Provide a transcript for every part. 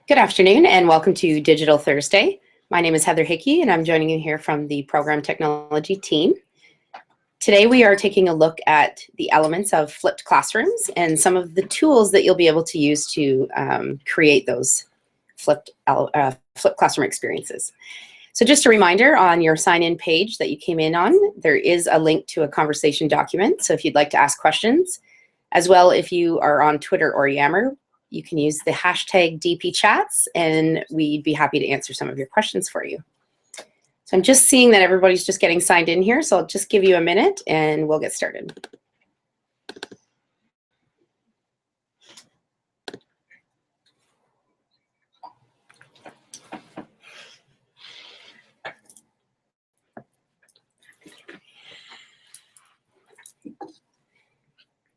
Good afternoon and welcome to Digital Thursday. My name is Heather Hickey and I'm joining you here from the Program Technology team. Today we are taking a look at the elements of flipped classrooms and some of the tools that you'll be able to use to create those flipped classroom experiences. So just a reminder, on your sign-in page that you came in on, there is a link to a conversation document. So if you'd like to ask questions, as well if you are on Twitter or Yammer, you can use the hashtag DPChats and we'd be happy to answer some of your questions for you. So I'm just seeing that everybody's just getting signed in here, so I'll just give you a minute and we'll get started.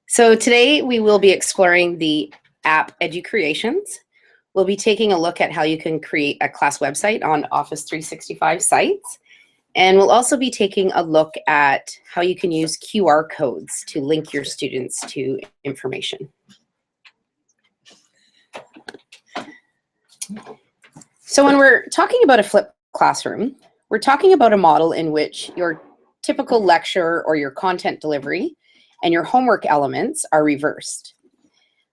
So today we will be exploring the app EduCreations. We'll be taking a look at how you can create a class website on Office 365 sites. And we'll also be taking a look at how you can use QR codes to link your students to information. So when we're talking about a flipped classroom, we're talking about a model in which your typical lecture or your content delivery and your homework elements are reversed.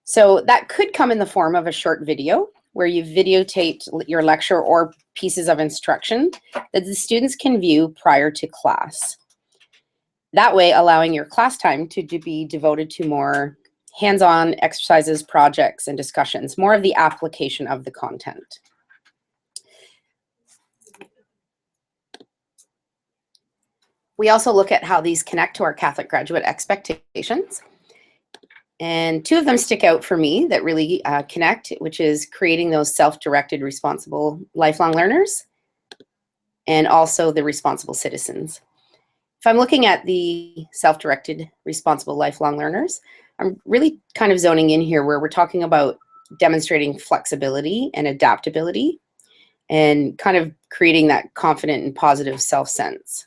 So that could come in the form of a short video where you videotaped your lecture or pieces of instruction that the students can view prior to class. That way, allowing your class time to be devoted to more hands-on exercises, projects, and discussions, more of the application of the content. We also look at how these connect to our Catholic graduate expectations. And two of them stick out for me that really connect, which is creating those self-directed, responsible lifelong learners, and also the responsible citizens. If I'm looking at the self-directed, responsible lifelong learners, I'm really kind of zoning in here where we're talking about demonstrating flexibility and adaptability and kind of creating that confident and positive self-sense.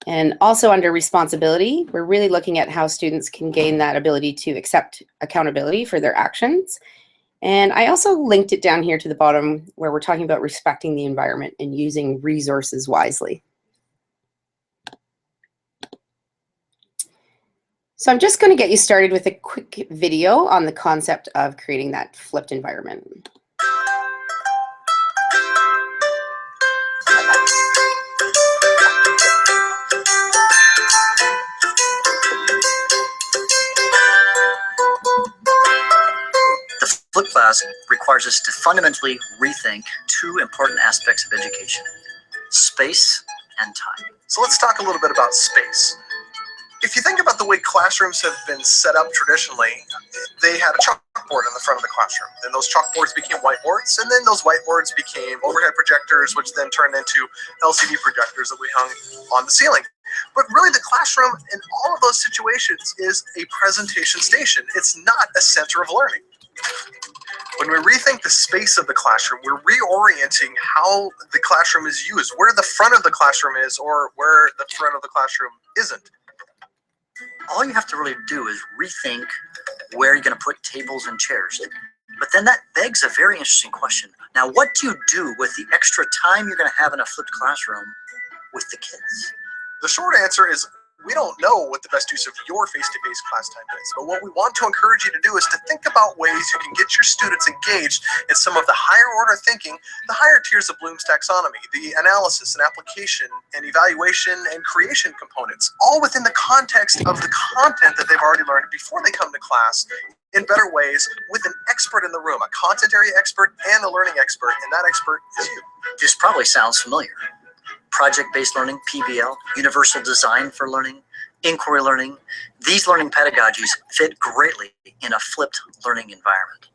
And also under responsibility, we're really looking at how students can gain that ability to accept accountability for their actions. And I also linked it down here to the bottom where we're talking about respecting the environment and using resources wisely. So I'm just going to get you started with a quick video on the concept of creating that flipped environment. Flipped class requires us to fundamentally rethink two important aspects of education: space and time. So let's talk a little bit about space. If you think about the way classrooms have been set up traditionally, they had a chalkboard in the front of the classroom. Then those chalkboards became whiteboards, and then those whiteboards became overhead projectors, which then turned into LCD projectors that we hung on the ceiling. But really the classroom in all of those situations is a presentation station. It's not a center of learning. When we rethink the space of the classroom, we're reorienting how the classroom is used, where the front of the classroom is or where the front of the classroom isn't. All you have to really do is rethink where you're going to put tables and chairs. But then that begs a very interesting question. Now, what do you do with the extra time you're going to have in a flipped classroom with the kids? The short answer is we don't know what the best use of your face-to-face class time is, but what we want to encourage you to do is to think about ways you can get your students engaged in some of the higher order thinking, the higher tiers of Bloom's taxonomy, the analysis and application and evaluation and creation components, all within the context of the content that they've already learned before they come to class in better ways with an expert in the room, a content area expert and a learning expert, and that expert is you. This probably sounds familiar. Project-based learning, PBL, universal design for learning, inquiry learning. These learning pedagogies fit greatly in a flipped learning environment.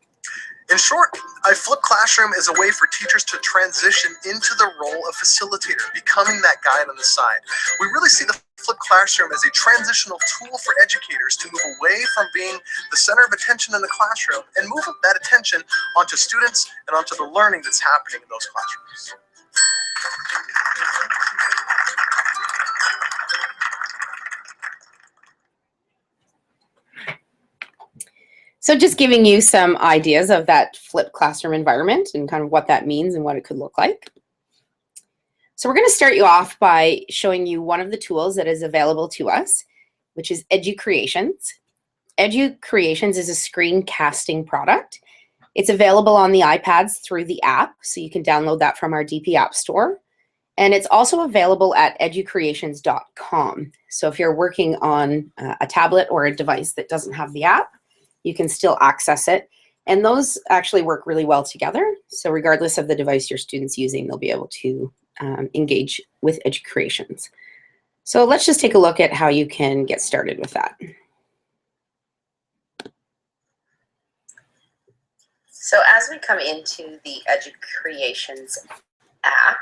In short, a flipped classroom is a way for teachers to transition into the role of facilitator, becoming that guide on the side. We really see the flipped classroom as a transitional tool for educators to move away from being the center of attention in the classroom and move that attention onto students and onto the learning that's happening in those classrooms. So just giving you some ideas of that flipped classroom environment and kind of what that means and what it could look like. So we're going to start you off by showing you one of the tools that is available to us, which is EduCreations. EduCreations is a screencasting product. It's available on the iPads through the app, so you can download that from our DP App Store. And it's also available at educreations.com. So if you're working on a tablet or a device that doesn't have the app, you can still access it. And those actually work really well together. So regardless of the device your student's using, they'll be able to engage with EduCreations. So let's just take a look at how you can get started with that. So as we come into the EduCreations app,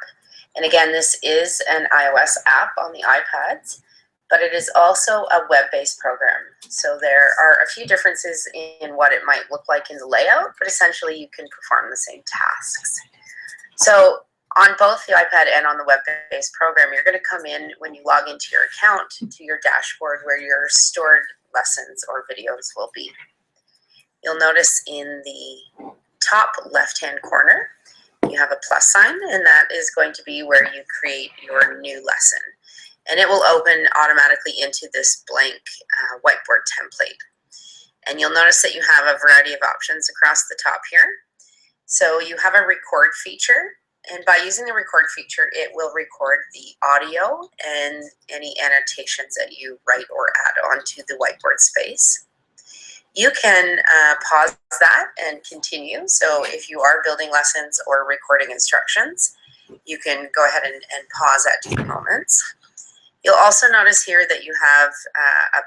and again, this is an iOS app on the iPads, but it is also a web-based program. So there are a few differences in what it might look like in the layout, but essentially you can perform the same tasks. So on both the iPad and on the web-based program, you're going to come in when you log into your account to your dashboard where your stored lessons or videos will be. You'll notice in the top left-hand corner, you have a plus sign, and that is going to be where you create your new lesson. And it will open automatically into this blank whiteboard template. And you'll notice that you have a variety of options across the top here. So you have a record feature, and by using the record feature, it will record the audio and any annotations that you write or add onto the whiteboard space. You can pause that and continue. So if you are building lessons or recording instructions, you can go ahead and pause at different moments. You'll also notice here that you have a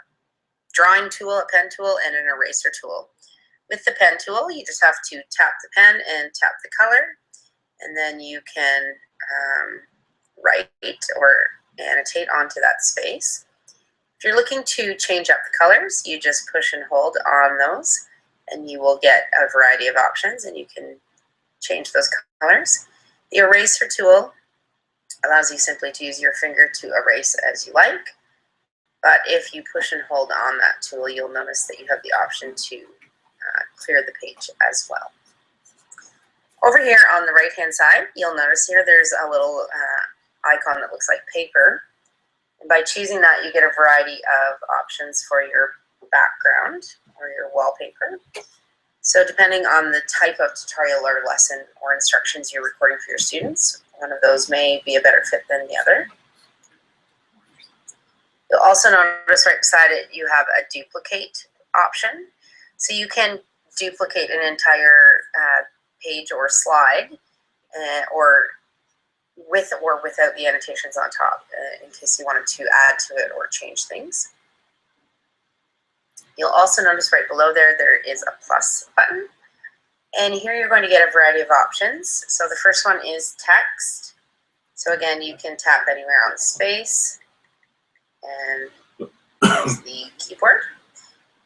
drawing tool, a pen tool, and an eraser tool. With the pen tool, you just have to tap the pen and tap the color, and then you can write or annotate onto that space. If you're looking to change up the colors, you just push and hold on those, and you will get a variety of options, and you can change those colors. The eraser tool allows you simply to use your finger to erase as you like, but if you push and hold on that tool, you'll notice that you have the option to clear the page as well. Over here on the right-hand side, you'll notice here there's a little icon that looks like paper. And by choosing that, you get a variety of options for your background or your wallpaper. So depending on the type of tutorial or lesson or instructions you're recording for your students, one of those may be a better fit than the other. You'll also notice right beside it, you have a duplicate option. So you can duplicate an entire page or slide or with or without the annotations on top in case you wanted to add to it or change things. You'll also notice right below there is a plus button. And here you're going to get a variety of options. So the first one is text. So again, you can tap anywhere on the space and use the keyboard.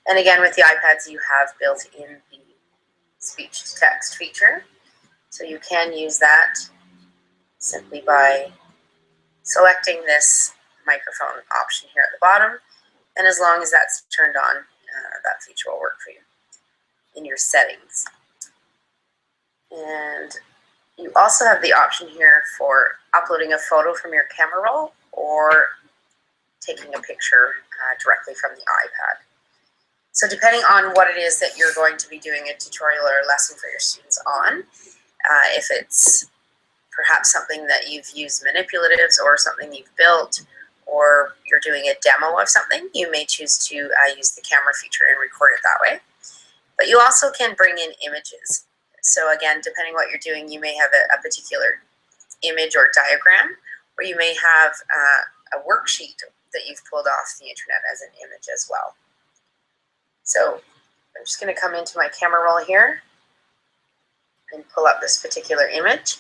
And again, with the iPads, you have built in the speech to text feature. So you can use that simply by selecting this microphone option here at the bottom. And as long as that's turned on, that feature will work for you in your settings. And you also have the option here for uploading a photo from your camera roll or taking a picture directly from the iPad. So depending on what it is that you're going to be doing a tutorial or a lesson for your students on, if it's perhaps something that you've used manipulatives or something you've built, or you're doing a demo of something, you may choose to use the camera feature and record it that way. But you also can bring in images. So again, depending what you're doing, you may have a particular image or diagram, or you may have a worksheet that you've pulled off the internet as an image as well. So I'm just going to come into my camera roll here and pull up this particular image.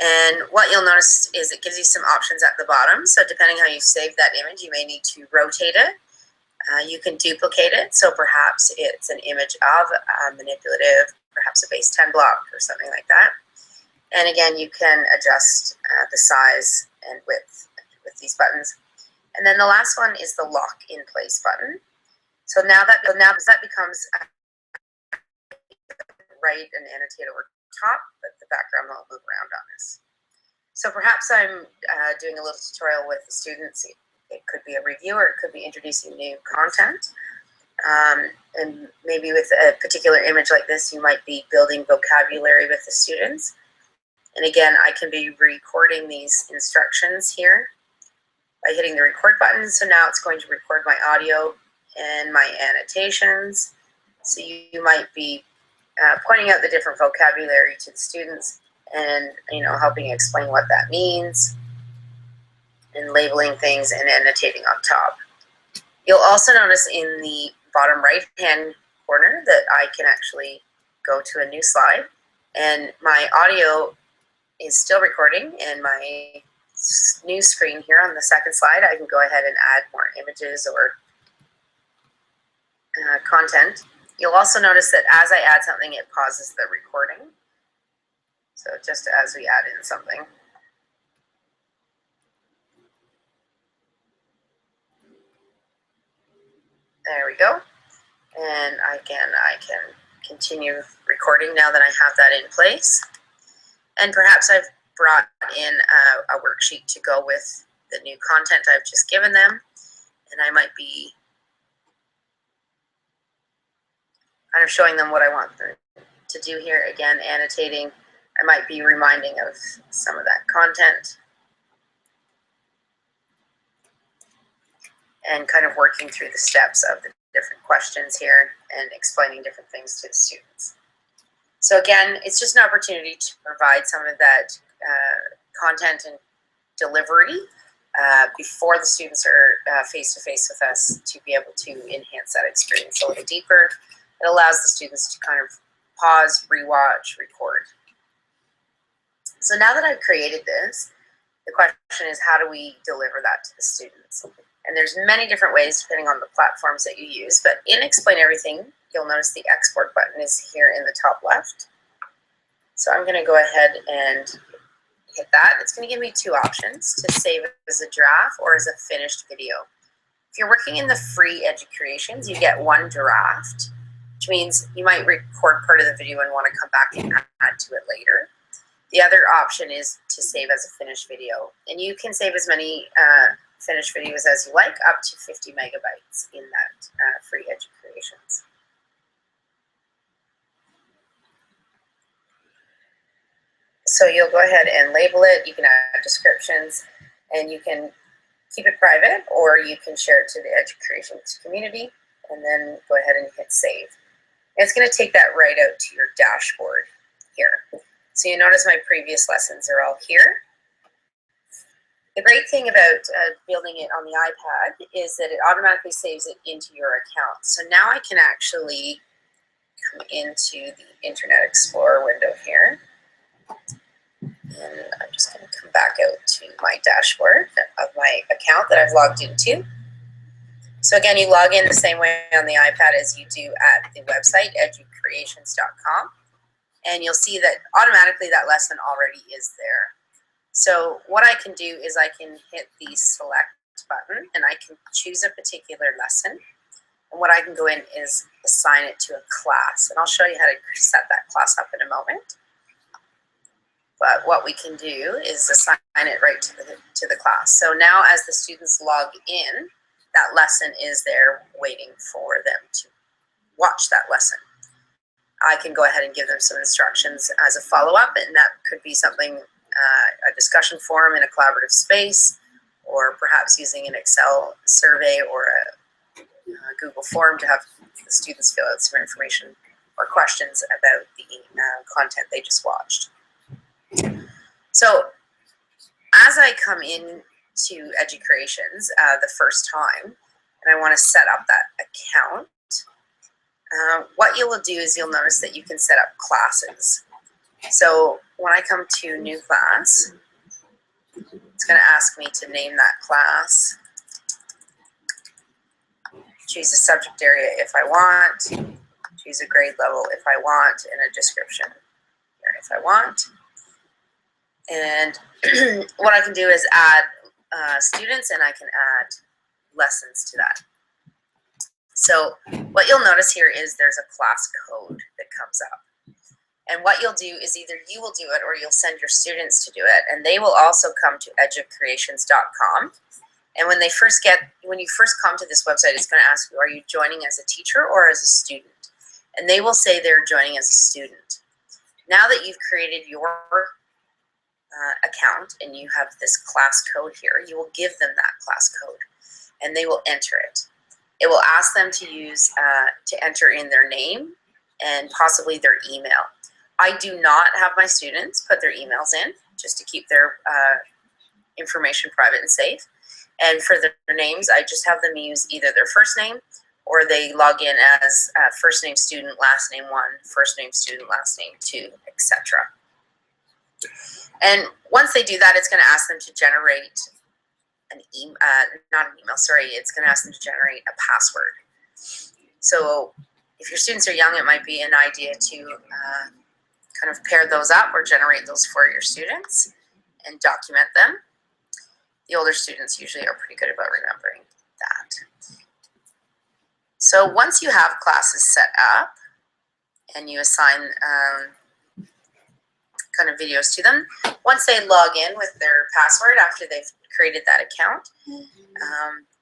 And what you'll notice is it gives you some options at the bottom. So depending how you save that image, you may need to rotate it. You can duplicate it. So perhaps it's an image of a manipulative, perhaps a base 10 block or something like that. And again, you can adjust the size and width with these buttons. And then the last one is the lock in place button. So now that becomes write and annotate over top, but the background won't move around on us. So perhaps I'm doing a little tutorial with the students. It could be a review, or it could be introducing new content. And maybe with a particular image like this, you might be building vocabulary with the students. And again, I can be recording these instructions here by hitting the record button. So now it's going to record my audio and my annotations. So you might be pointing out the different vocabulary to the students and helping explain what that means and labeling things and annotating on top. You'll also notice in the bottom right hand corner that I can actually go to a new slide, and my audio is still recording, and my new screen here on the second slide, I can go ahead and add more images or content. You'll also notice that as I add something, it pauses the recording. So just as we add in something. There we go. And I can continue recording now that I have that in place. And perhaps I've brought in a worksheet to go with the new content I've just given them. And I might be kind of showing them what I want them to do here. Again, annotating. I might be reminding of some of that content. And kind of working through the steps of the different questions here and explaining different things to the students. So again, it's just an opportunity to provide some of that content and delivery before the students are face-to-face with us, to be able to enhance that experience a little deeper. It allows the students to kind of pause, rewatch, record. So now that I've created this, the question is, how do we deliver that to the students? And there's many different ways depending on the platforms that you use, but in Explain Everything, you'll notice the export button is here in the top left. So I'm going to go ahead and hit that. It's going to give me two options: to save as a draft or as a finished video. If you're working in the free Educreations, you get one draft, which means you might record part of the video and want to come back and add to it later. The other option is to save as a finished video, and you can save as many finished videos as you like, up to 50 megabytes in that free Educreations. So you'll go ahead and label it. You can add descriptions, and you can keep it private, or you can share it to the Educreations community, and then go ahead and hit save. And it's going to take that right out to your dashboard here. So you notice my previous lessons are all here. The great thing about building it on the iPad is that it automatically saves it into your account. So now I can actually come into the Internet Explorer window here. And I'm just going to come back out to my dashboard of my account that I've logged into. So again, you log in the same way on the iPad as you do at the website, educreations.com. And you'll see that automatically that lesson already is there. So what I can do is I can hit the select button, and I can choose a particular lesson. And what I can go in is assign it to a class. And I'll show you how to set that class up in a moment. But what we can do is assign it right to the class. So now as the students log in, that lesson is there waiting for them to watch that lesson. I can go ahead and give them some instructions as a follow-up, and that could be something, a discussion forum in a collaborative space, or perhaps using an Excel survey or a Google form to have the students fill out some information or questions about the content they just watched. So as I come in to Educreations the first time, and I want to set up that account, what you will do is you'll notice that you can set up classes. So when I come to new class, it's going to ask me to name that class, choose a subject area if I want, choose a grade level if I want, and a description here if I want. And what I can do is add students, and I can add lessons to that. So what you'll notice here is there's a class code that comes up. And what you'll do is either you will do it or you'll send your students to do it. And they will also come to educreations.com. And when you first come to this website, it's going to ask you, are you joining as a teacher or as a student? And they will say they're joining as a student. Now that you've created your account and you have this class code here, you will give them that class code and they will enter it. It will ask them to use, to enter in their name and possibly their email. I do not have my students put their emails in just to keep their information private and safe. And for their names, I just have them use either their first name or they log in as first name student, last name 1, first name student, last name 2, etc. And once they do that, it's going to ask them to generate an email, not an email, sorry, it's going to ask them to generate a password. So if your students are young, it might be an idea to kind of pair those up or generate those for your students and document them. The older students usually are pretty good about remembering that. So once you have classes set up and you assign kind of videos to them, once they log in with their password after they've created that account,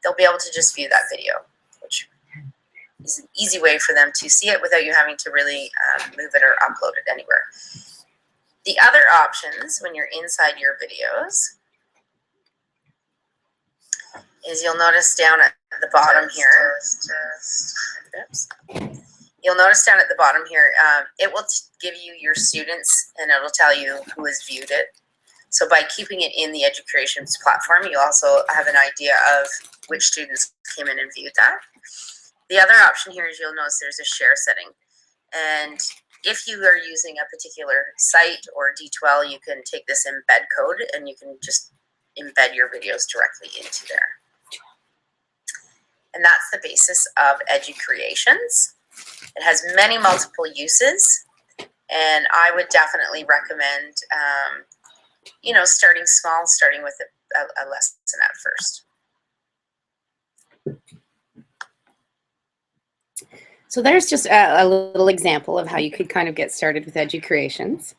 they'll be able to just view that video, which is an easy way for them to see it without you having to really move it or upload it anywhere. The other options when you're inside your videos is you'll notice down at the bottom here, oops. You'll notice down at the bottom here, it will give you your students and it'll tell you who has viewed it. So by keeping it in the EduCreations platform, you also have an idea of which students came in and viewed that. The other option here is you'll notice there's a share setting. And if you are using a particular site or D2L, you can take this embed code and you can just embed your videos directly into there. And that's the basis of EduCreations. It has many multiple uses, and I would definitely recommend, you know, starting small, starting with a lesson at first. So there's just a little example of how you could kind of get started with EduCreations.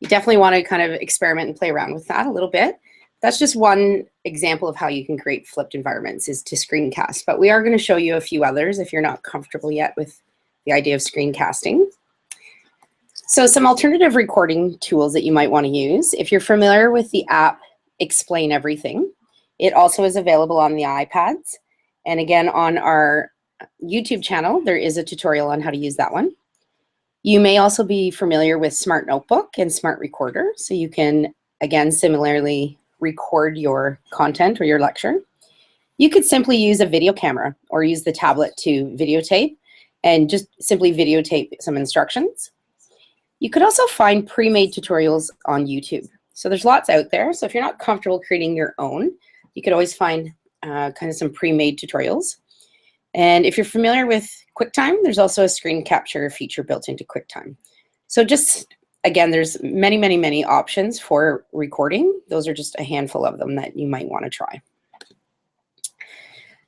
You definitely want to kind of experiment and play around with that a little bit. That's just one example of how you can create flipped environments, is to screencast. But we are going to show you a few others if you're not comfortable yet with the idea of screencasting. So some alternative recording tools that you might want to use. If you're familiar with the app Explain Everything, it also is available on the iPads. And again, on our YouTube channel, there is a tutorial on how to use that one. You may also be familiar with Smart Notebook and Smart Recorder. So you can, again, similarly record your content or your lecture. You could simply use a video camera or use the tablet to videotape and just simply videotape some instructions. You could also find pre-made tutorials on YouTube. So there's lots out there. So if you're not comfortable creating your own, you could always find kind of some pre-made tutorials. And if you're familiar with QuickTime, there's also a screen capture feature built into QuickTime. So just, again, there's many, many, many options for recording. Those are just a handful of them that you might want to try.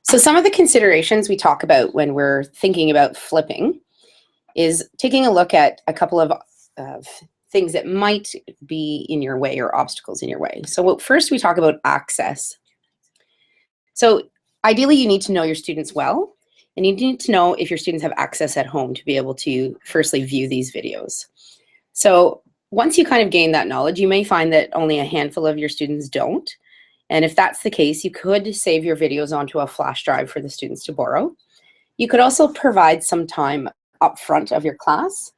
So some of the considerations we talk about when we're thinking about flipping is taking a look at a couple of things that might be in your way or obstacles in your way. So first we talk about access. So ideally you need to know your students well, and you need to know if your students have access at home to be able to firstly view these videos. So once you kind of gain that knowledge, you may find that only a handful of your students don't. And if that's the case, you could save your videos onto a flash drive for the students to borrow. You could also provide some time up front of your class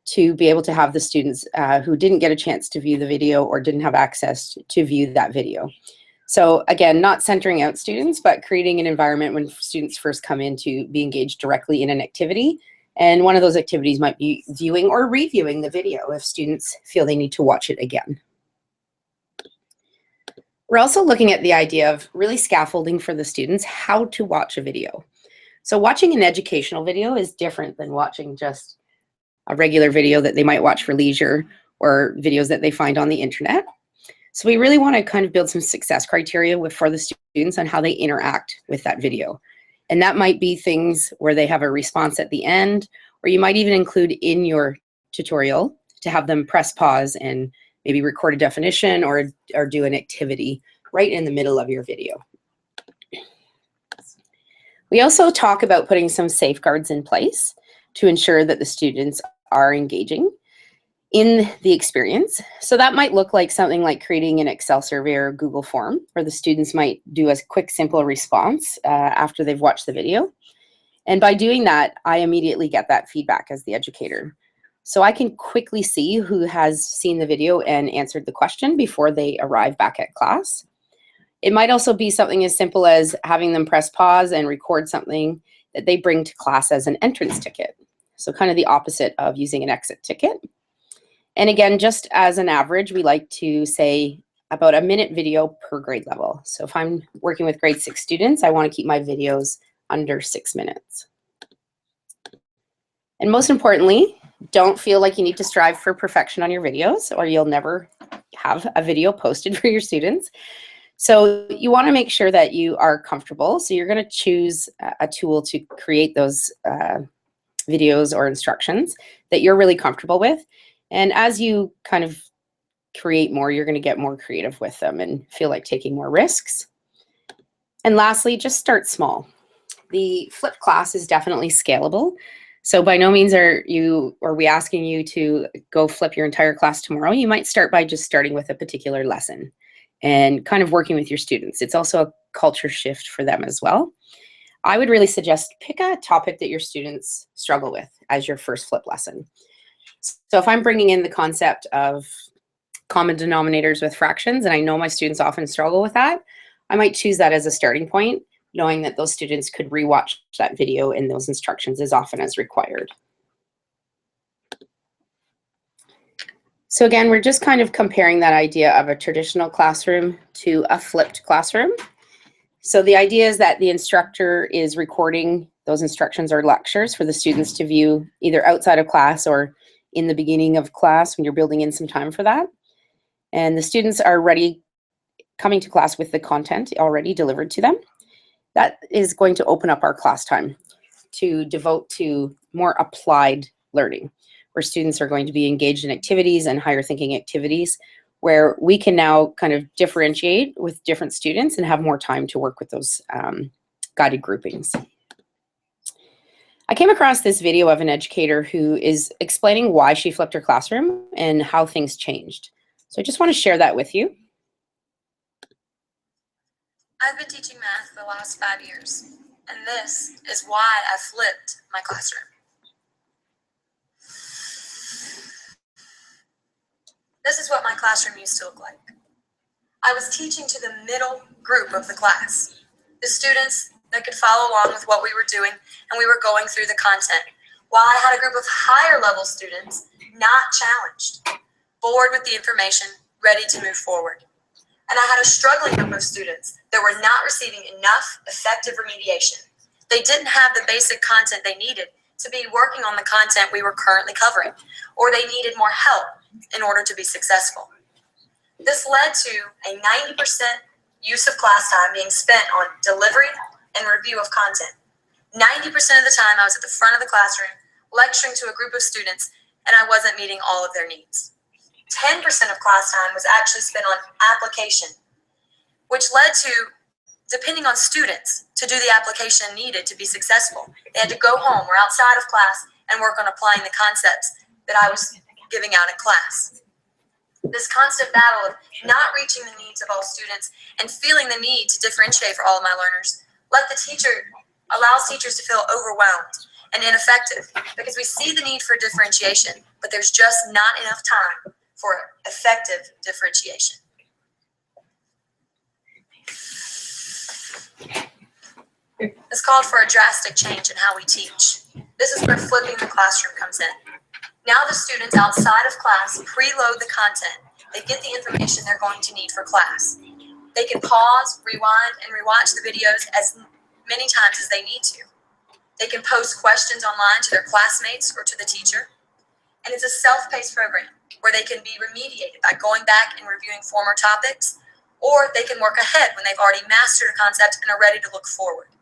to be able to have the students who didn't get a chance to view the video or didn't have access to view that video. So again, not centering out students, but creating an environment when students first come in to be engaged directly in an activity. And one of those activities might be viewing or reviewing the video if students feel they need to watch it again. We're also looking at the idea of really scaffolding for the students how to watch a video. So watching an educational video is different than watching just a regular video that they might watch for leisure or videos that they find on the internet. So we really want to kind of build some success criteria for the students on how they interact with that video. And that might be things where they have a response at the end, or you might even include in your tutorial to have them press pause and maybe record a definition or do an activity right in the middle of your video. We also talk about putting some safeguards in place to ensure that the students are engaging in the experience. So that might look like something like creating an Excel survey or a Google form, where the students might do a quick, simple response after they've watched the video. And by doing that, I immediately get that feedback as the educator. So I can quickly see who has seen the video and answered the question before they arrive back at class. It might also be something as simple as having them press pause and record something that they bring to class as an entrance ticket. So kind of the opposite of using an exit ticket. And again, just as an average, we like to say about a minute video per grade level. So if I'm working with grade 6 students, I want to keep my videos under 6 minutes. And most importantly, don't feel like you need to strive for perfection on your videos, or you'll never have a video posted for your students. So you want to make sure that you are comfortable. So you're going to choose a tool to create those videos or instructions that you're really comfortable with. And as you kind of create more, you're going to get more creative with them and feel like taking more risks. And lastly, just start small. The flipped class is definitely scalable. So by no means are we asking you to go flip your entire class tomorrow. You might start by just starting with a particular lesson and kind of working with your students. It's also a culture shift for them as well. I would really suggest pick a topic that your students struggle with as your first flip lesson. So if I'm bringing in the concept of common denominators with fractions, and I know my students often struggle with that, I might choose that as a starting point, knowing that those students could rewatch that video and those instructions as often as required. So again, we're just kind of comparing that idea of a traditional classroom to a flipped classroom. So the idea is that the instructor is recording those instructions or lectures for the students to view either outside of class or in the beginning of class when you're building in some time for that. And the students are ready, coming to class with the content already delivered to them. That is going to open up our class time to devote to more applied learning, where students are going to be engaged in activities and higher thinking activities, where we can now kind of differentiate with different students and have more time to work with those guided groupings. I came across this video of an educator who is explaining why she flipped her classroom and how things changed. So I just want to share that with you. I've been teaching math for the last 5 years, and this is why I flipped my classroom. This is what my classroom used to look like. I was teaching to the middle group of the class, the students that could follow along with what we were doing, and we were going through the content, while I had a group of higher level students not challenged, bored with the information, ready to move forward. And I had a struggling group of students that were not receiving enough effective remediation. They didn't have the basic content they needed to be working on the content we were currently covering, or they needed more help in order to be successful. This led to a 90% use of class time being spent on delivery and review of content. 90% of the time I was at the front of the classroom lecturing to a group of students, and I wasn't meeting all of their needs. 10% of class time was actually spent on application, which led to, depending on students, to do the application needed to be successful. They had to go home or outside of class and work on applying the concepts that I was giving out in class. This constant battle of not reaching the needs of all students and feeling the need to differentiate for all of my learners allows teachers to feel overwhelmed and ineffective, because we see the need for differentiation, but there's just not enough time for effective differentiation. This called for a drastic change in how we teach. This is where flipping the classroom comes in. Now the students outside of class preload the content. They get the information they're going to need for class. They can pause, rewind, and rewatch the videos as many times as they need to. They can post questions online to their classmates or to the teacher. And it's a self-paced program where they can be remediated by going back and reviewing former topics, or they can work ahead when they've already mastered a concept and are ready to look forward.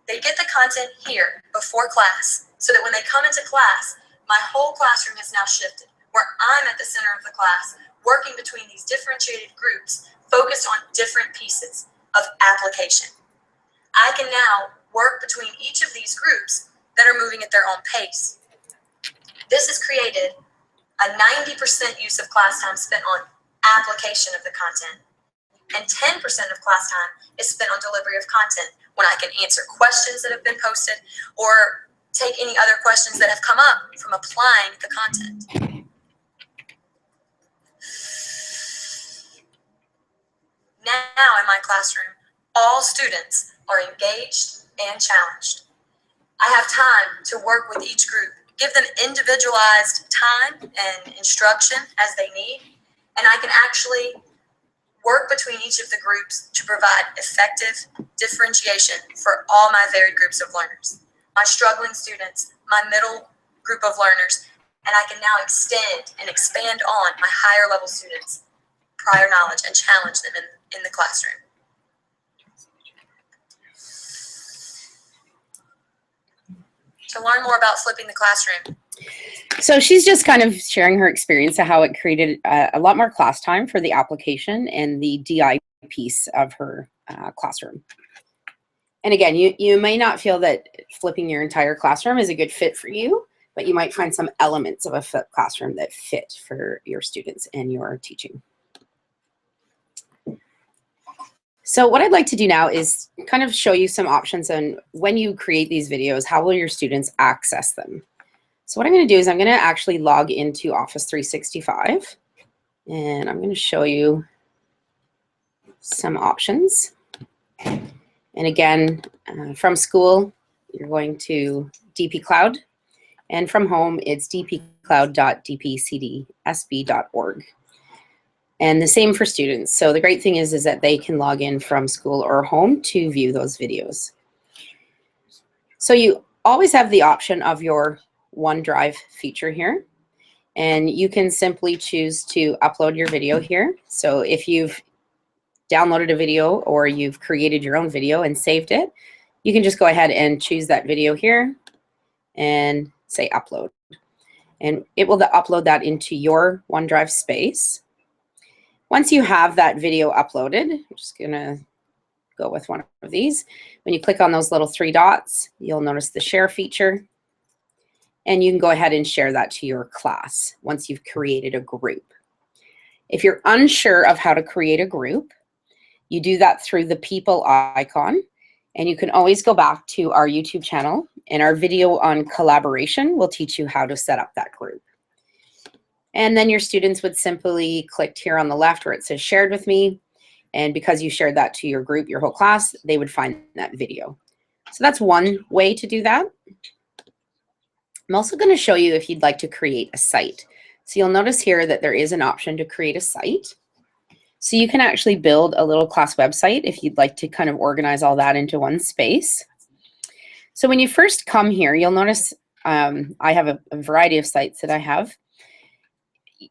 They get the content here before class so that when they come into class, my whole classroom has now shifted, where I'm at the center of the class, working between these differentiated groups focused on different pieces of application. I can now work between each of these groups that are moving at their own pace. This has created a 90% use of class time spent on application of the content, and 10% of class time is spent on delivery of content, when I can answer questions that have been posted or take any other questions that have come up from applying the content. Now in my classroom, all students are engaged and challenged. I have time to work with each group, give them individualized time and instruction as they need, and I can actually work between each of the groups to provide effective differentiation for all my varied groups of learners. My struggling students, my middle group of learners, and I can now extend and expand on my higher level students' prior knowledge and challenge them in the classroom. To learn more about flipping the classroom. So she's just kind of sharing her experience of how it created a lot more class time for the application and the DI piece of her classroom. And again, you may not feel that flipping your entire classroom is a good fit for you, but you might find some elements of a flipped classroom that fit for your students and your teaching. So what I'd like to do now is kind of show you some options on when you create these videos, how will your students access them? So what I'm going to do is I'm going to actually log into Office 365, and I'm going to show you some options. And again, from school, you're going to DP Cloud, and from home, it's dpcloud.dpcdsb.org. And the same for students. So the great thing is that they can log in from school or home to view those videos. So you always have the option of your OneDrive feature here, and you can simply choose to upload your video here. So if you've downloaded a video or you've created your own video and saved it, you can just go ahead and choose that video here and say upload. And it will upload that into your OneDrive space. Once you have that video uploaded, I'm just gonna go with one of these. When you click on those little three dots, you'll notice the share feature, and you can go ahead and share that to your class once you've created a group. If you're unsure of how to create a group, you do that through the people icon, and you can always go back to our YouTube channel, and our video on collaboration will teach you how to set up that group. And then your students would simply click here on the left where it says shared with me. And because you shared that to your group, your whole class, they would find that video. So that's one way to do that. I'm also going to show you if you'd like to create a site. So you'll notice here that there is an option to create a site. So you can actually build a little class website if you'd like to kind of organize all that into one space. So when you first come here, you'll notice I have a variety of sites that I have.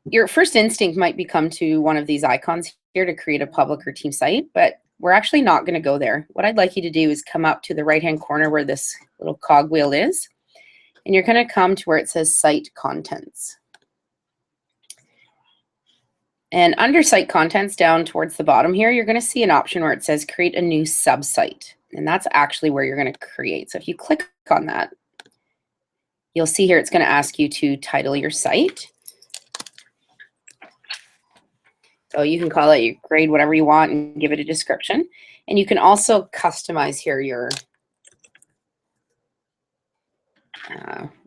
Your first instinct might become to one of these icons here to create a public or team site, but we're actually not going to go there. What I'd like you to do is come up to the right-hand corner where this little cogwheel is, and you're going to come to where it says Site Contents. And under Site Contents, down towards the bottom here, you're going to see an option where it says Create a New Subsite, and that's actually where you're going to create. So if you click on that, you'll see here it's going to ask you to title your site. So you can call it your grade, whatever you want, and give it a description. And you can also customize here your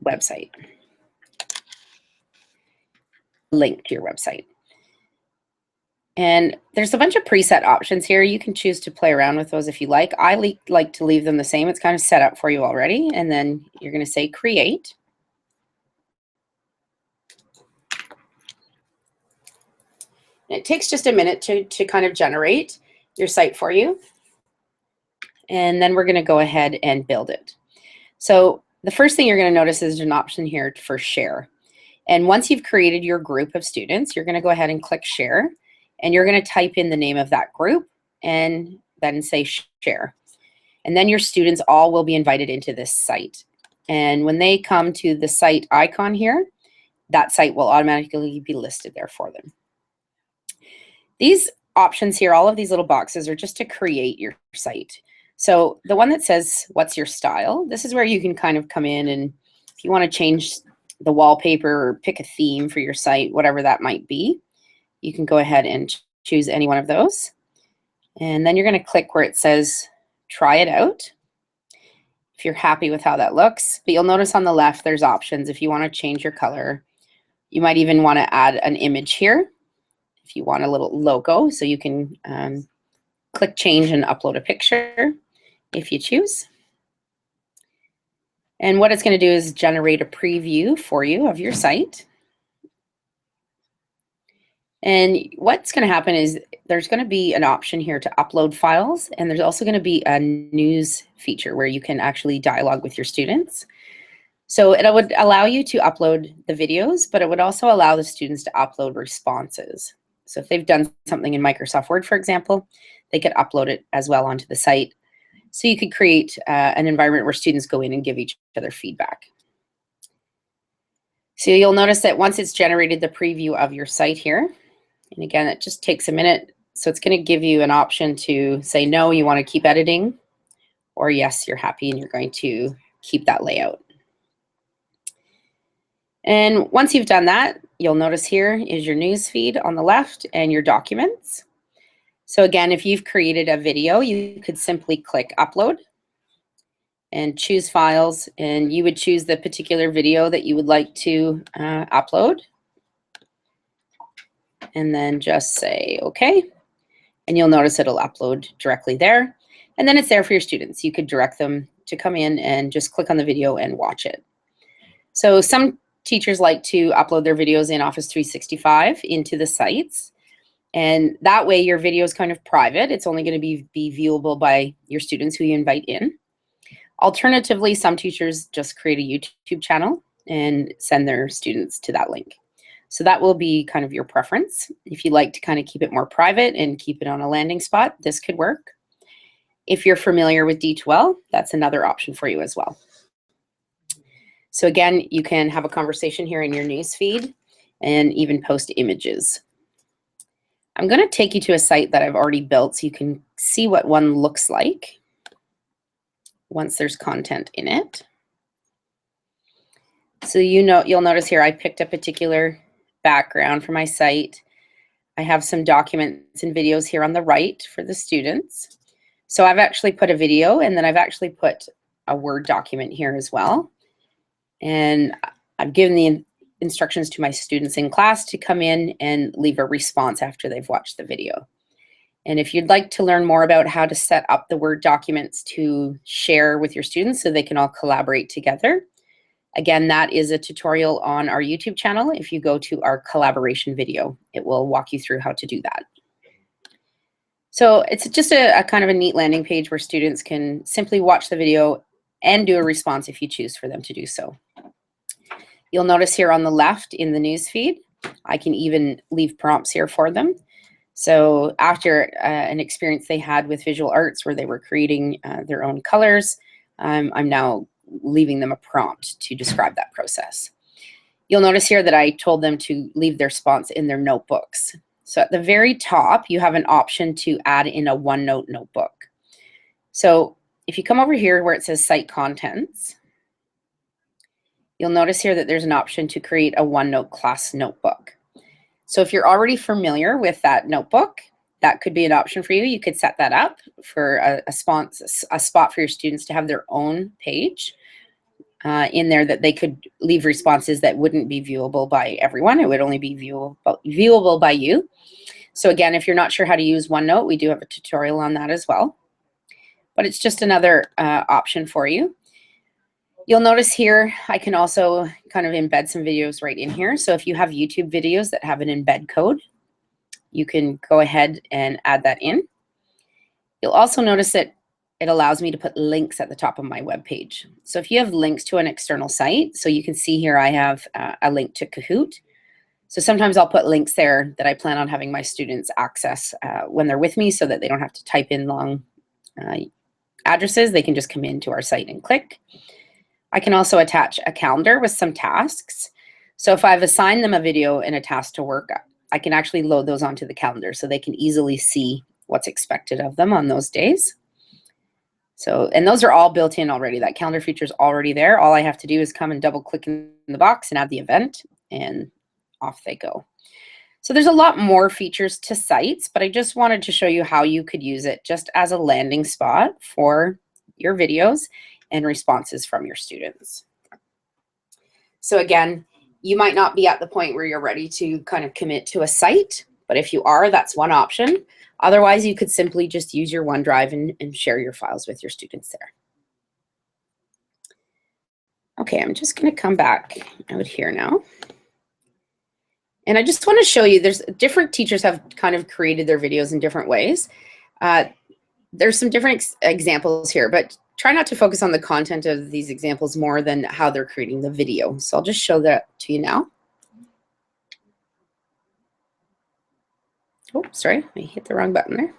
website, link to your website. And there's a bunch of preset options here. You can choose to play around with those if you like. I like to leave them the same. It's kind of set up for you already. And then you're going to say create. It takes just a minute to kind of generate your site for you. And then we're going to go ahead and build it. So the first thing you're going to notice is an option here for share. And once you've created your group of students, you're going to go ahead and click share. And you're going to type in the name of that group and then say share. And then your students all will be invited into this site. And when they come to the site icon here, that site will automatically be listed there for them. These options here, all of these little boxes, are just to create your site. So the one that says, what's your style? This is where you can kind of come in, and if you want to change the wallpaper or pick a theme for your site, whatever that might be, you can go ahead and choose any one of those. And then you're going to click where it says, try it out, if you're happy with how that looks. But you'll notice on the left, there's options. If you want to change your color, you might even want to add an image here. If you want a little logo, so you can click change and upload a picture if you choose. And what it's going to do is generate a preview for you of your site. And what's going to happen is there's going to be an option here to upload files, and there's also going to be a news feature where you can actually dialogue with your students. So it would allow you to upload the videos, but it would also allow the students to upload responses. So if they've done something in Microsoft Word, for example, they could upload it as well onto the site. So you could create an environment where students go in and give each other feedback. So you'll notice that once it's generated the preview of your site here, and again, it just takes a minute. So it's going to give you an option to say, no, you want to keep editing, or yes, you're happy and you're going to keep that layout. And once you've done that, you'll notice here is your news feed on the left and your documents. So again, if you've created a video, you could simply click upload and choose files, and you would choose the particular video that you would like to upload. And then just say okay. And you'll notice it'll upload directly there. And then it's there for your students. You could direct them to come in and just click on the video and watch it. So some teachers like to upload their videos in Office 365 into the sites. And that way your video is kind of private. It's only going to be viewable by your students who you invite in. Alternatively, some teachers just create a YouTube channel and send their students to that link. So that will be kind of your preference. If you like to kind of keep it more private and keep it on a landing spot, this could work. If you're familiar with D2L, that's another option for you as well. So again, you can have a conversation here in your news feed and even post images. I'm going to take you to a site that I've already built so you can see what one looks like once there's content in it. So you'll notice here I picked a particular background for my site. I have some documents and videos here on the right for the students. So I've actually put a video, and then I've actually put a Word document here as well. And I've given the instructions to my students in class to come in and leave a response after they've watched the video. And if you'd like to learn more about how to set up the Word documents to share with your students so they can all collaborate together, again, that is a tutorial on our YouTube channel. If you go to our collaboration video, it will walk you through how to do that. So it's just a kind of a neat landing page where students can simply watch the video and do a response if you choose for them to do so. You'll notice here on the left in the news feed, I can even leave prompts here for them. So after an experience they had with visual arts where they were creating their own colors, I'm now leaving them a prompt to describe that process. You'll notice here that I told them to leave their response in their notebooks. So at the very top, you have an option to add in a OneNote notebook. So if you come over here where it says Site Contents, you'll notice here that there's an option to create a OneNote class notebook. So if you're already familiar with that notebook, that could be an option for you. You could set that up for a spot for your students to have their own page in there that they could leave responses that wouldn't be viewable by everyone. It would only be viewable by you. So again, if you're not sure how to use OneNote, we do have a tutorial on that as well. But it's just another option for you. You'll notice here, I can also kind of embed some videos right in here. So if you have YouTube videos that have an embed code, you can go ahead and add that in. You'll also notice that it allows me to put links at the top of my web page. So if you have links to an external site, so you can see here I have a link to Kahoot. So sometimes I'll put links there that I plan on having my students access when they're with me so that they don't have to type in long addresses. They can just come into our site and click. I can also attach a calendar with some tasks. So if I've assigned them a video and a task to work, I can actually load those onto the calendar so they can easily see what's expected of them on those days. So, and those are all built in already. That calendar feature is already there. All I have to do is come and double click in the box and add the event, and off they go. So there's a lot more features to Sites, but I just wanted to show you how you could use it just as a landing spot for your videos and responses from your students. So again, you might not be at the point where you're ready to kind of commit to a site, but if you are, that's one option. Otherwise, you could simply just use your OneDrive and share your files with your students there. Okay, I'm just going to come back out here now. And I just want to show you, there's different teachers have kind of created their videos in different ways. There's some different examples here, but try not to focus on the content of these examples more than how they're creating the video. So I'll just show that to you now. Oh, sorry, I hit the wrong button there.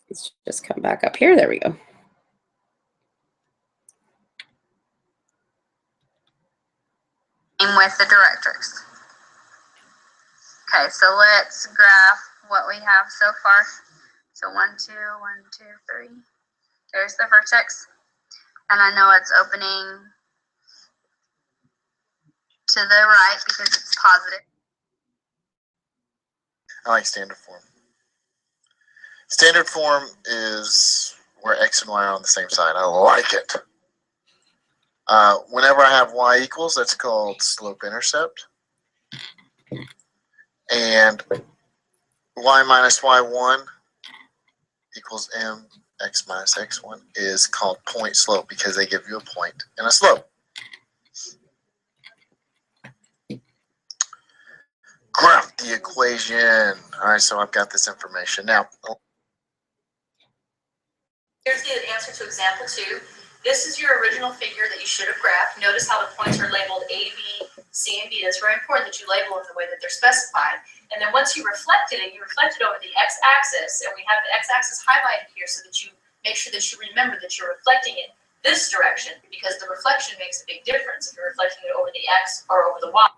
Let's just come back up here. There we go. With the directors. Okay, so let's graph what we have so far. So 1, 2, 1, 2, 3. There's the vertex. And I know it's opening to the right because it's positive. I like standard form. Standard form is where X and Y are on the same side. I like it. Whenever I have Y equals, that's called slope intercept. And Y minus Y1 equals M X minus X1 is called point slope because they give you a point and a slope. Graph the equation. All right, so I've got this information. Now, Here's the answer to example 2. This is your original figure that you should have graphed. Notice how the points are labeled A, B, C, and D. That's very important that you label them the way that they're specified. And then once you reflected it, you reflected over the x-axis, and we have the x-axis highlighted here so that you make sure that you remember that you're reflecting it this direction, because the reflection makes a big difference if you're reflecting it over the x or over the y.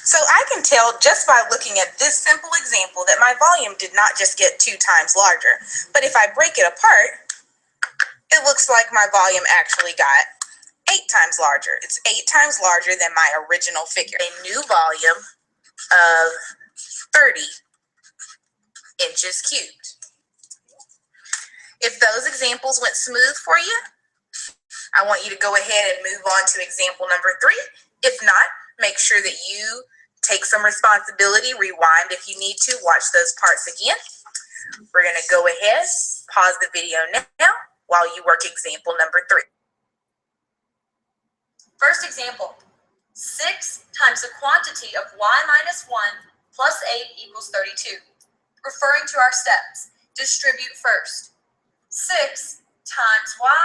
So I can tell just by looking at this simple example that my volume did not just get 2 times larger. But if I break it apart, it looks like my volume actually got 8 times larger. It's 8 times larger than my original figure. A new volume of 30 inches cubed. If those examples went smooth for you, I want you to go ahead and move on to example number 3. If not, make sure that you take some responsibility, rewind if you need to, watch those parts again. We're gonna go ahead, pause the video now while you work example number 3. First example, 6 times the quantity of y minus 1 plus 8 equals 32. Referring to our steps, distribute first. 6 times y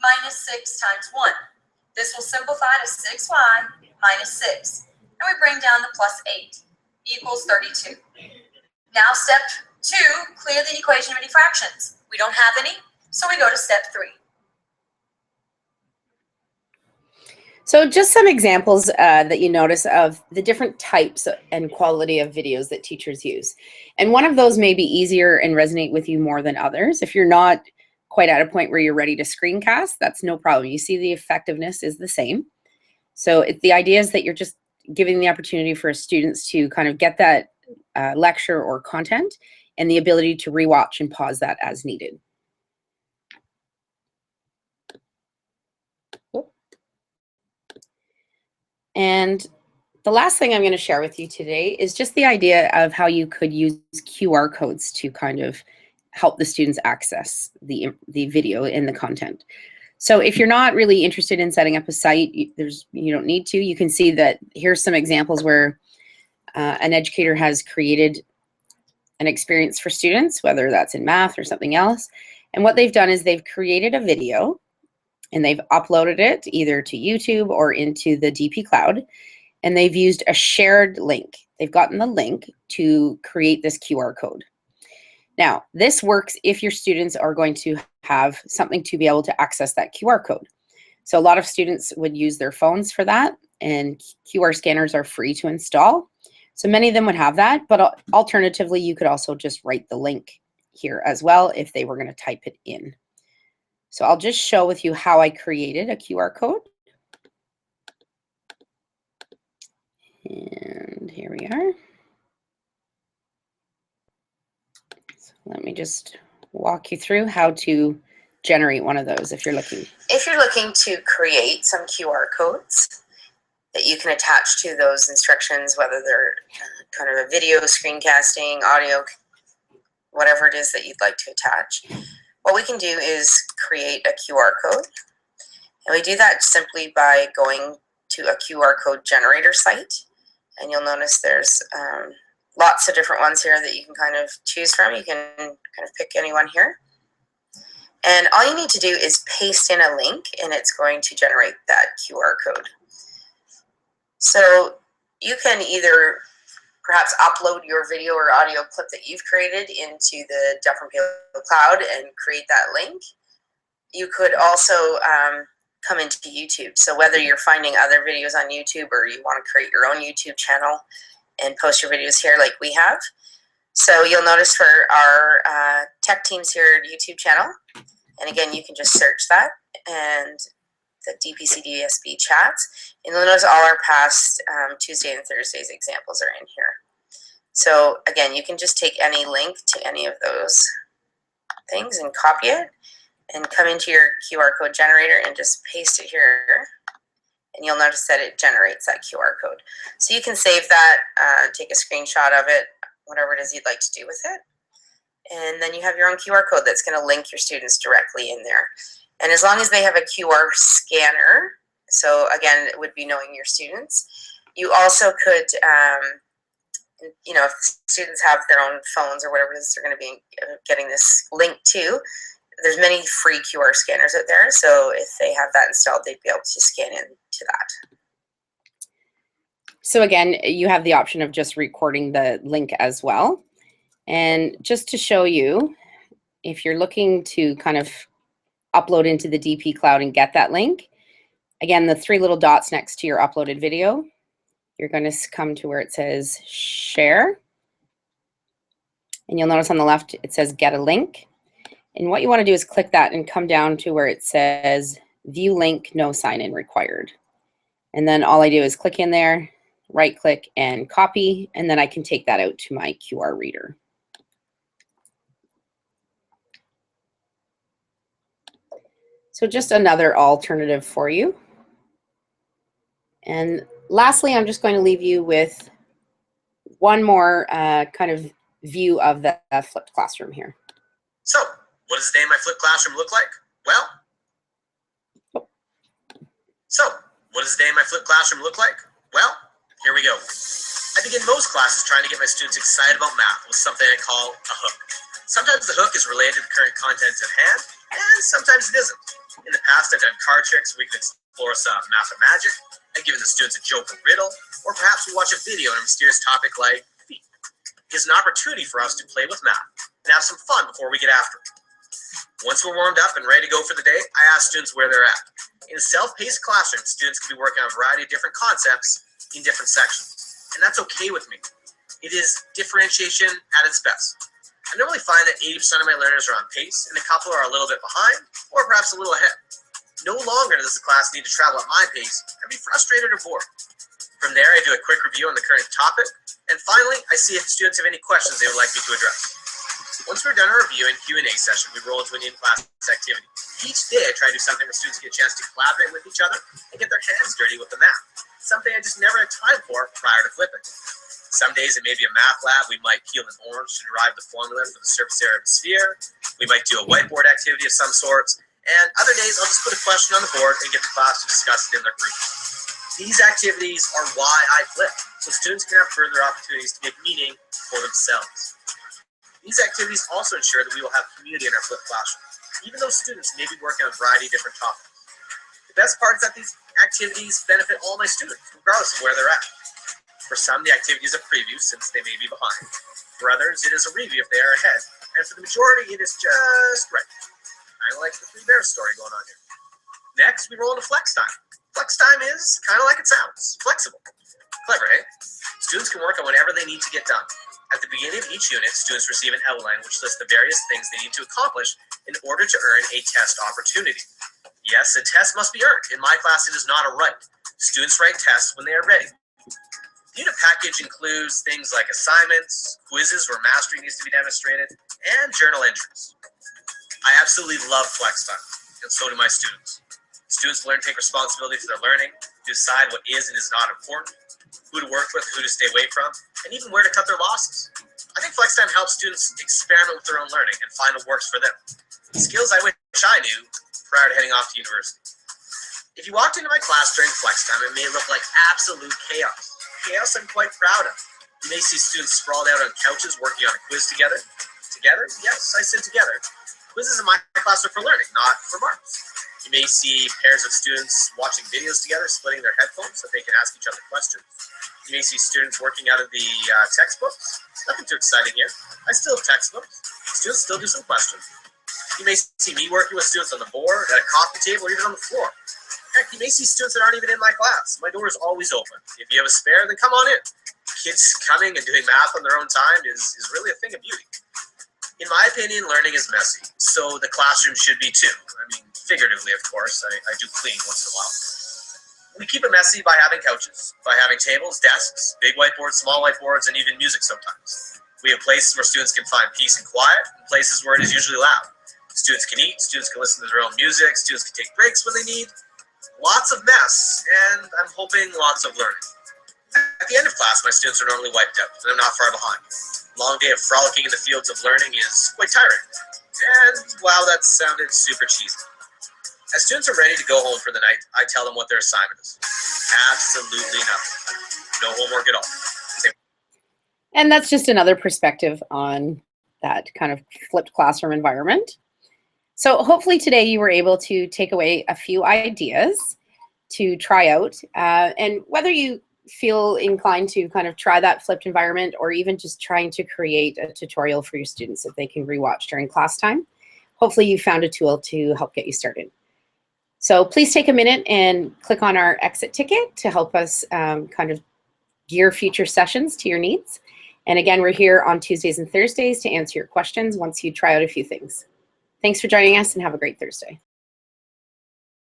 minus 6 times 1. This will simplify to 6y minus 6. And we bring down the plus 8 equals 32. Now step 2, clear the equation of any fractions. We don't have any, so we go to step 3. So just some examples that you notice of the different types and quality of videos that teachers use. And one of those may be easier and resonate with you more than others. If you're not quite at a point where you're ready to screencast, that's no problem. You see the effectiveness is the same. So the idea is that you're just giving the opportunity for students to kind of get that lecture or content and the ability to rewatch and pause that as needed. And the last thing I'm going to share with you today is just the idea of how you could use QR codes to kind of help the students access the video and the content. So if you're not really interested in setting up a site, you don't need to. You can see that here's some examples where an educator has created an experience for students, whether that's in math or something else. And what they've done is they've created a video and they've uploaded it either to YouTube or into the DP Cloud. And they've used a shared link. They've gotten the link to create this QR code. Now, this works if your students are going to have something to be able to access that QR code. So a lot of students would use their phones for that, and QR scanners are free to install. So many of them would have that, but alternatively, you could also just write the link here as well if they were going to type it in. So I'll just show with you how I created a QR code. And here we are. So let me just walk you through how to generate one of those if you're looking. If you're looking to create some QR codes that you can attach to those instructions, whether they're kind of a video, screencasting, audio, whatever it is that you'd like to attach, what we can do is create a QR code. And we do that simply by going to a QR code generator site. And you'll notice there's lots of different ones here that you can kind of choose from. You can kind of pick any one here. And all you need to do is paste in a link, and it's going to generate that QR code. So you can either perhaps upload your video or audio clip that you've created into the Deaf from Palo Cloud and create that link. You could also come into YouTube. So whether you're finding other videos on YouTube or you want to create your own YouTube channel and post your videos here like we have. So you'll notice for our tech teams here at YouTube channel, and again, you can just search that and the DPCDSB chats, and you'll notice all our past Tuesday and Thursdays examples are in here. So again, you can just take any link to any of those things and copy it and come into your QR code generator and just paste it here. And you'll notice that it generates that QR code. So you can save that, take a screenshot of it, whatever it is you'd like to do with it. And then you have your own QR code that's going to link your students directly in there. And as long as they have a QR scanner, so again, it would be knowing your students, you also could, you know, if students have their own phones or whatever it is they're going to be getting this link to, there's many free QR scanners out there. So if they have that installed, they'd be able to scan into that. So again, you have the option of just recording the link as well. And just to show you, if you're looking to kind of upload into the DP Cloud and get that link, again, the three little dots next to your uploaded video, you're going to come to where it says share. And you'll notice on the left, it says get a link. And what you want to do is click that and come down to where it says view link, no sign in required. And then all I do is click in there, right click and copy, and then I can take that out to my QR reader. So just another alternative for you. And lastly, I'm just going to leave you with one more kind of view of the flipped classroom here. So, what does a day in my flipped classroom look like? Well, here we go. I begin most classes trying to get my students excited about math with something I call a hook. Sometimes the hook is related to the current content at hand, and sometimes it isn't. In the past, I've done card tricks where we can explore some math and magic. I've given the students a joke or riddle, or perhaps we watch a video on a mysterious topic like feet. It's an opportunity for us to play with math and have some fun before we get after it. Once we're warmed up and ready to go for the day, I ask students where they're at. In a self-paced classroom, students can be working on a variety of different concepts in different sections, and that's okay with me. It is differentiation at its best. I normally find that 80% of my learners are on pace, and a couple are a little bit behind, or perhaps a little ahead. No longer does the class need to travel at my pace and be frustrated or bored. From there, I do a quick review on the current topic, and finally, I see if students have any questions they would like me to address. Once we're done our review and Q&A session, we roll into an in-class activity. Each day, I try to do something where students get a chance to collaborate with each other and get their hands dirty with the math, something I just never had time for prior to flipping. Some days it may be a math lab. We might peel an orange to derive the formula for the surface area of a sphere. We might do a whiteboard activity of some sorts. And other days, I'll just put a question on the board and get the class to discuss it in their group. These activities are why I flip, so students can have further opportunities to make meaning for themselves. These activities also ensure that we will have community in our flipped classroom, even though students may be working on a variety of different topics. The best part is that these activities benefit all my students, regardless of where they're at. For some, the activity is a preview since they may be behind. For others, it is a review if they are ahead. And for the majority, it is just right. Kind of like the Three Bears story going on here. Next, we roll into flex time. Flex time is kind of like it sounds, flexible. Clever, eh? Students can work on whatever they need to get done. At the beginning of each unit, students receive an outline which lists the various things they need to accomplish in order to earn a test opportunity. Yes, a test must be earned. In my class, it is not a right. Students write tests when they are ready. The unit package includes things like assignments, quizzes where mastery needs to be demonstrated, and journal entries. I absolutely love flex time, and so do my students. Students learn to take responsibility for their learning, decide what is and is not important, who to work with, who to stay away from, and even where to cut their losses. I think flex time helps students experiment with their own learning and find what works for them. Skills I wish I knew prior to heading off to university. If you walked into my class during flex time, it may look like absolute chaos. Chaos I'm quite proud of. You may see students sprawled out on couches working on a quiz together. Together? Yes, I said together. Quizzes in my class are for learning, not for marks. You may see pairs of students watching videos together, splitting their headphones so they can ask each other questions. You may see students working out of the textbooks. Nothing too exciting here. I still have textbooks. Students still do some questions. You may see me working with students on the board, at a coffee table, or even on the floor. Heck, you may see students that aren't even in my class. My door is always open. If you have a spare, then come on in. Kids coming and doing math on their own time is really a thing of beauty. In my opinion, learning is messy, so the classroom should be too. I mean, figuratively, of course. I do clean once in a while. We keep it messy by having couches, by having tables, desks, big whiteboards, small whiteboards, and even music sometimes. We have places where students can find peace and quiet, and places where it is usually loud. Students can eat, students can listen to their own music, students can take breaks when they need. Lots of mess, and I'm hoping lots of learning. At the end of class, my students are normally wiped out, and I'm not far behind. A long day of frolicking in the fields of learning is quite tiring. And wow, that sounded super cheesy. As students are ready to go home for the night, I tell them what their assignment is. Absolutely nothing. No homework at all. And that's just another perspective on that kind of flipped classroom environment. So hopefully today you were able to take away a few ideas to try out. And whether you feel inclined to kind of try that flipped environment or even just trying to create a tutorial for your students that they can rewatch during class time, hopefully you found a tool to help get you started. So please take a minute and click on our exit ticket to help us kind of gear future sessions to your needs. And again, we're here on Tuesdays and Thursdays to answer your questions once you try out a few things. Thanks for joining us and have a great Thursday.